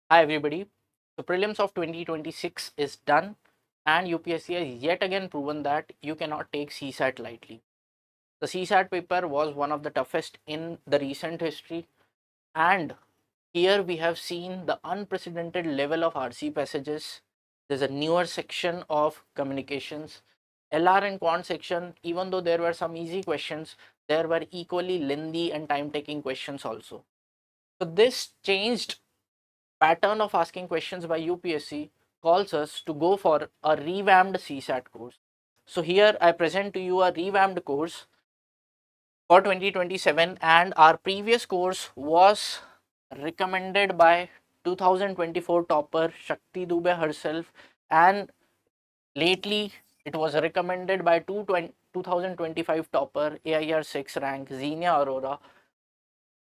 Hi everybody. The prelims of 2026 is done and UPSC has yet again proven that you cannot take CSAT lightly. The CSAT paper was one of the toughest in the recent history, and here we have seen the unprecedented level of RC passages. There's a newer section of communications. LR and quant section, even though there were some easy questions, there were equally lengthy and time taking questions also. So this changed pattern of asking questions by UPSC calls us to go for a revamped CSAT course. So here I present to you a revamped course for 2027, and our previous course was recommended by 2024 topper Shakti Dubey herself, and lately it was recommended by 2025 topper AIR 6 rank Xenia Arora.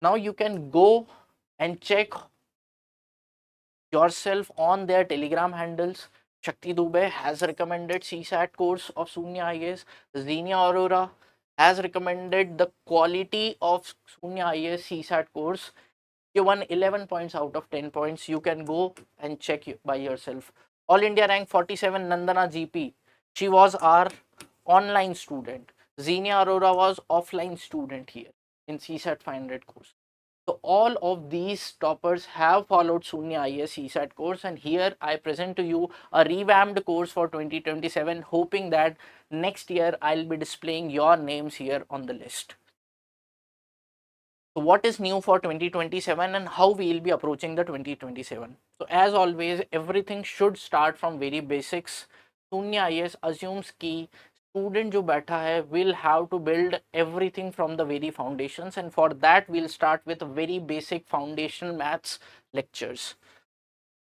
Now you can go and check yourself on their Telegram handles. Shakti Dubey has recommended CSAT course of Sunya IAS. Xenia Aurora has recommended the quality of Sunya IAS CSAT course. You won 11 points out of 10 points. You can go and check by yourself. All India rank 47 Nandana GP. She was our online student. Xenia Arora was offline student here in CSAT 500 course. So all of these toppers have followed Sunya IAS CSAT course, and here I present to you a revamped course for 2027, hoping that next year I'll be displaying your names here on the list. So what is new for 2027 and how we will be approaching the 2027? So as always, everything should start from very basics. Sunya IAS assumes कि student जो बैठा है will have to build everything from the very foundations, and for that we'll start with very basic foundational maths lectures.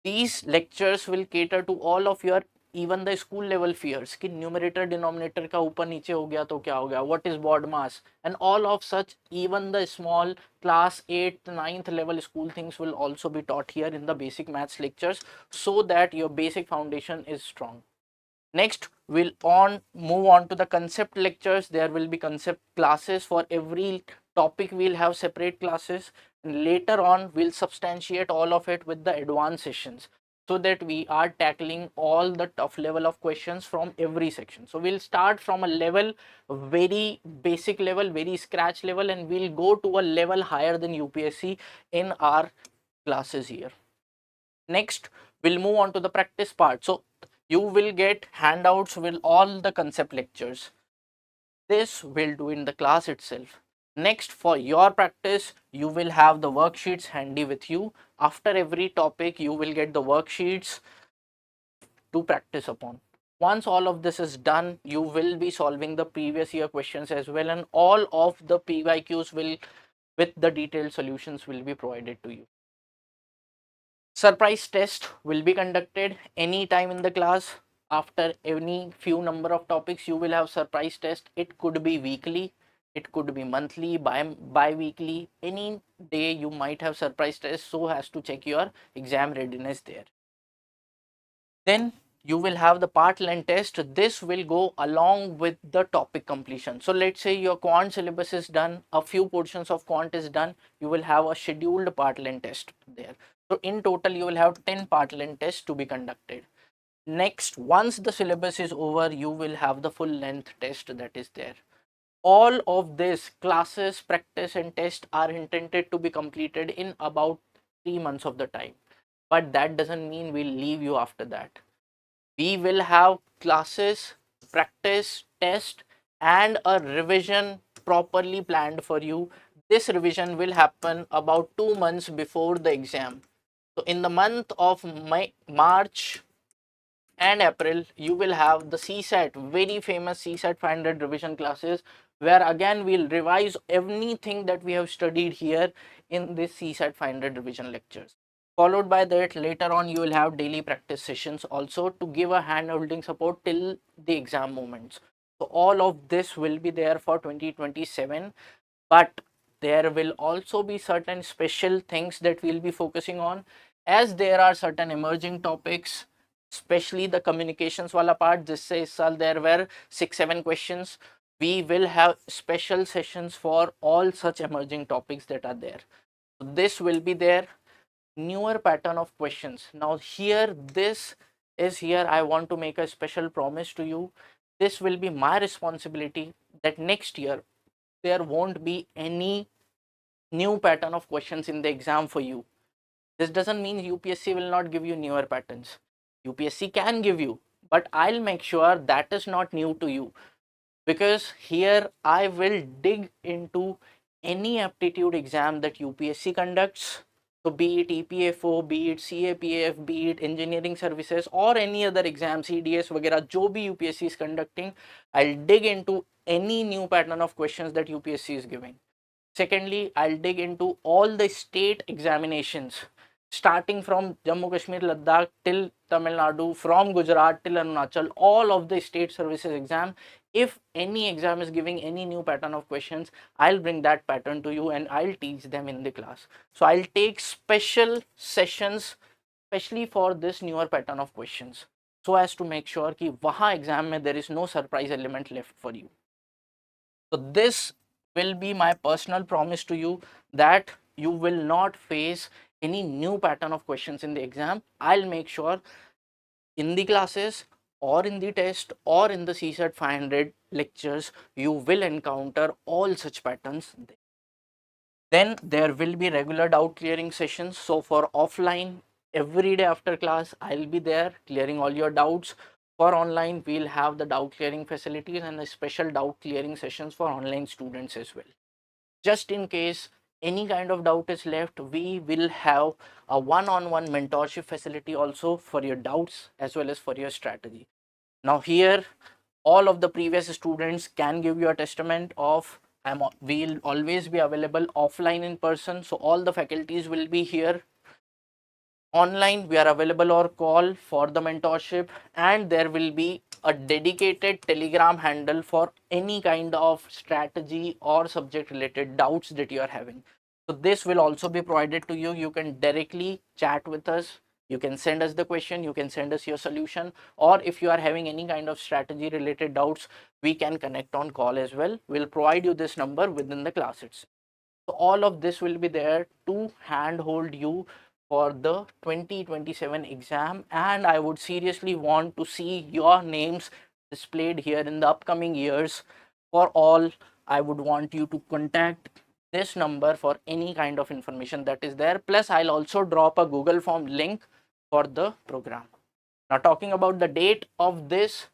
These lectures will cater to all of your even the school level fears कि numerator denominator का ऊपर नीचे हो गया तो क्या हो गया, what is BODMAS, and all of such, even the small class 8th 9th level school things will also be taught here in the basic maths lectures, so that your basic foundation is strong. Next, we'll move on to the concept lectures. There will be concept classes for every topic. We'll have separate classes, and later on we'll substantiate all of it with the advanced sessions, so that we are tackling all the tough level of questions from every section. So we'll start from a level, very basic level, very scratch level, and we'll go to a level higher than UPSC in our classes here. Next, we'll move on to the practice part. So you will get handouts with all the concept lectures. This we'll do in the class itself. Next, for your practice, you will have the worksheets handy with you. After every topic, you will get the worksheets to practice upon. Once all of this is done, you will be solving the previous year questions as well, and all of the PYQs will, with the detailed solutions, will be provided to you. Surprise test will be conducted anytime in the class. After any few number of topics, you will have surprise test. It could be weekly, it could be monthly, bi-weekly. Any day you might have surprise test, so as to check your exam readiness there. Then you will have the part length test. This will go along with the topic completion. So let's say your quant syllabus is done, a few portions of quant is done, you will have a scheduled part length test there. So in total you will have 10 part length tests to be conducted. Next, once the syllabus is over, you will have the full length test that is there. All of this classes, practice and test are intended to be completed in about 3 months of the time. But that doesn't mean we'll leave you after that. We will have classes, practice, test, and a revision properly planned for you. This revision will happen about 2 months before the exam. So in the month of March and April, you will have the CSAT, very famous CSAT 500 revision classes, where again we'll revise anything that we have studied here in this CSAT 500 revision lectures. Followed by that, later on you will have daily practice sessions also to give a hand holding support till the exam moments. So all of this will be there for 2027, but there will also be certain special things that we'll be focusing on, as there are certain emerging topics, especially the communications wala part. Jisse is saal there were 6-7 questions. We will have special sessions for all such emerging topics that are there. So this will be there. newer pattern of questions. Now here, I want to make a special promise to you. This will be my responsibility that next year there won't be any new pattern of questions in the exam for you. This doesn't mean UPSC will not give you newer patterns. UPSC can give you, but I'll make sure that is not new to you, because here I will dig into any aptitude exam that UPSC conducts. So be it EPFO, be it CAPF, be it engineering services or any other exam, CDS वगैरह जो भी UPSC is conducting, I'll dig into any new pattern of questions that UPSC is giving. Secondly, I'll dig into all the state examinations, starting from Jammu Kashmir, Ladakh till Tamil Nadu, from Gujarat till Arunachal, all of the state services exam. If any exam is giving any new pattern of questions, I'll bring that pattern to you and I'll teach them in the class. So I'll take special sessions especially for this newer pattern of questions, so as to make sure कि वहाँ exam में there is no surprise element left for you. So this will be my personal promise to you, that you will not face any new pattern of questions in the exam. I'll make sure in the classes or in the test or in the CSAT 500 lectures, you will encounter all such patterns. Then there will be regular doubt clearing sessions. So for offline, every day after class, I'll be there clearing all your doubts. For online, we'll have the doubt clearing facilities and the special doubt clearing sessions for online students as well. Just in case any kind of doubt is left, we will have a one-on-one mentorship facility also for your doubts as well as for your strategy. Now here, all of the previous students can give you a testament of we'll always be available offline in person. So all the faculties will be here. Online, we are available or call for the mentorship, and there will be a dedicated Telegram handle for any kind of strategy or subject related doubts that you are having. So this will also be provided to you. You can directly chat with us. You can send us the question, you can send us your solution, or if you are having any kind of strategy related doubts, we can connect on call as well. We'll provide you this number within the class itself. So all of this will be there to handhold you for the 2027 exam, and I would seriously want to see your names displayed here in the upcoming years. For all, I would want you to contact this number for any kind of information that is there. Plus, I'll also drop a Google form link for the program. Now, talking about the date of this,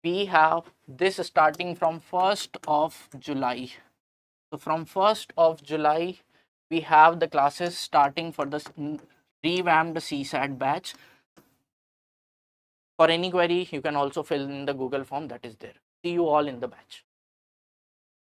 we have this starting from 1st of July. So from 1st of July, we have the classes starting for the revamped CSAT batch. For any query, you can also fill in the Google form that is there. See you all in the batch.